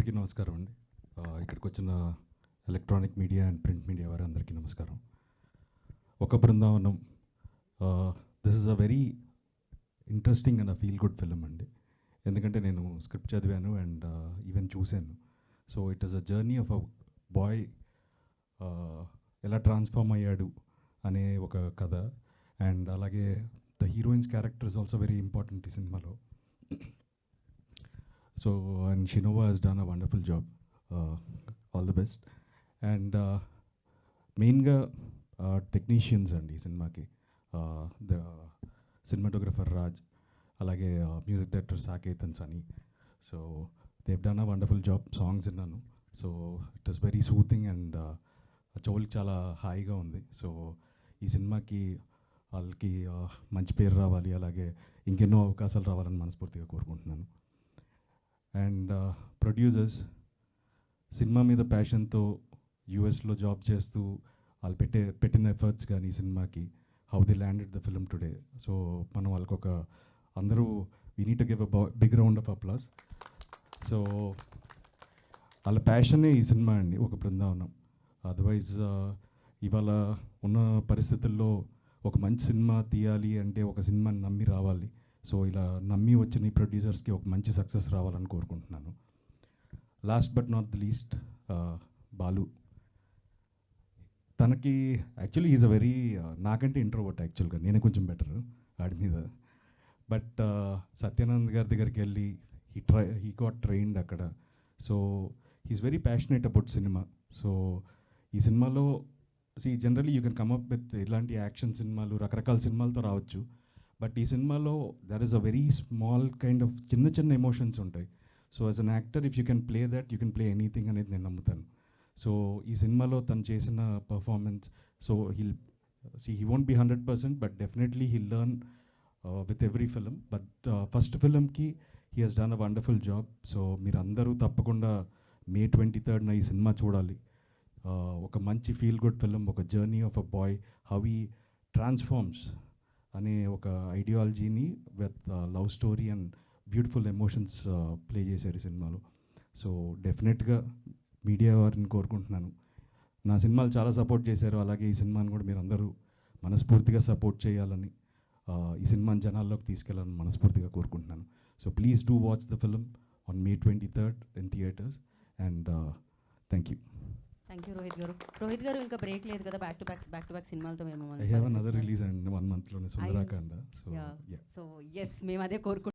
అందరికీ నమస్కారం అండి. ఇక్కడికి వచ్చిన electronic media and print media వారందరికీ నమస్కారం. ఒక Brindavanam this is a very interesting and feel good film అండి. ఎందుకంటే నేను స్క్రిప్ట్ చదివాను అండ్ ఈవెన్ చూశాను. So it is a journey of a boy ఎలా ట్రాన్స్ఫార్మ్ అయ్యాడు అనే ఒక కథ. అండ్ అలాగే the heroine's character is also very important ఈ సినిమాలో. So, and Shinova has done a wonderful job. All the best. And mainga technicians and ee cinema ki the cinematographer Raj, alage music director Saket and Sunny. So they've done a wonderful job. Songs innanu. So it is very soothing and చౌలికి చాలా హాయిగా ఉంది. So ఈ సినిమాకి వాళ్ళకి మంచి పేరు రావాలి, అలాగే ఇంకెన్నో అవకాశాలు రావాలని మనస్ఫూర్తిగా కోరుకుంటున్నాను. అండ్ ప్రొడ్యూసర్స్ సినిమా మీద ప్యాషన్తో యూఎస్లో జాబ్ చేస్తూ వాళ్ళు పెట్టిన ఎఫర్ట్స్ కానీ ఈ సినిమాకి how they landed the film today. So మనం వాళ్ళకి ఒక అందరూ we need to give a big round of applause. So వాళ్ళ ప్యాషనే ఈ సినిమా అండి, ఒక బృందావనం. అదర్వైజ్ ఇవాళ ఉన్న పరిస్థితుల్లో ఒక మంచి సినిమా తీయాలి అంటే ఒక సినిమాని నమ్మి రావాలి. సో ఇలా నమ్మి వచ్చిన ఈ ప్రొడ్యూసర్స్కి ఒక మంచి సక్సెస్ రావాలని కోరుకుంటున్నాను. Last but not the least Balu. తనకి యాక్చువల్లీ ఈజ్ అ వెరీ నాకంటే ఇంట్రోవర్ట్ యాక్చువల్గా, నేనే కొంచెం బెటర్ వాడి మీద. బట్ సత్యానంద్ గారి దగ్గరికి వెళ్ళి హీ గాట్ ట్రైన్డ్ అక్కడ. So he's very passionate about cinema. So ఈ సినిమాలో generally you can come up with ఇలాంటి యాక్షన్ సినిమాలు రకరకాల సినిమాలతో రావచ్చు. బట్ ఈ సినిమాలో there is a very small kind of చిన్న చిన్న ఎమోషన్స్ ఉంటాయి. So as an actor if you can play that you can play anything అనేది నేను నమ్ముతాను. సో ఈ సినిమాలో తను చేసిన performance, so he won't be 100%, but definitely he learn with every film. But first ఫిలింకి he has done a wonderful job. So మీరు అందరూ తప్పకుండా May 23rd ఈ సినిమా చూడాలి. ఒక మంచి ఫీల్ గుడ్ ఫిలిం, ఒక journey of a boy how he transforms అనే ఒక ఐడియాలజీని with love story and beautiful emotions play చేశారు ఈ సినిమాలో. సో డెఫినెట్గా మీడియా వారిని కోరుకుంటున్నాను, నా సినిమాలు చాలా సపోర్ట్ చేశారు, అలాగే ఈ సినిమాని కూడా మీరు అందరూ మనస్ఫూర్తిగా సపోర్ట్ చేయాలని, ఈ సినిమాని జనాల్లోకి తీసుకెళ్ళాలని మనస్ఫూర్తిగా కోరుకుంటున్నాను. So please do watch the film on May 23rd in theatres. And thank you. Thank you Rohit గారు. రోహిత్ గారు ఇంకా బ్రేక్ లేదు కదా, బ్యాక్ టు బ్యాక్ సినిమాలతో మేము I have another release and 1 monthలోనే సుందరాకాండ. సో ఎస్ మేము అదే కోరుకుంటున్నాం.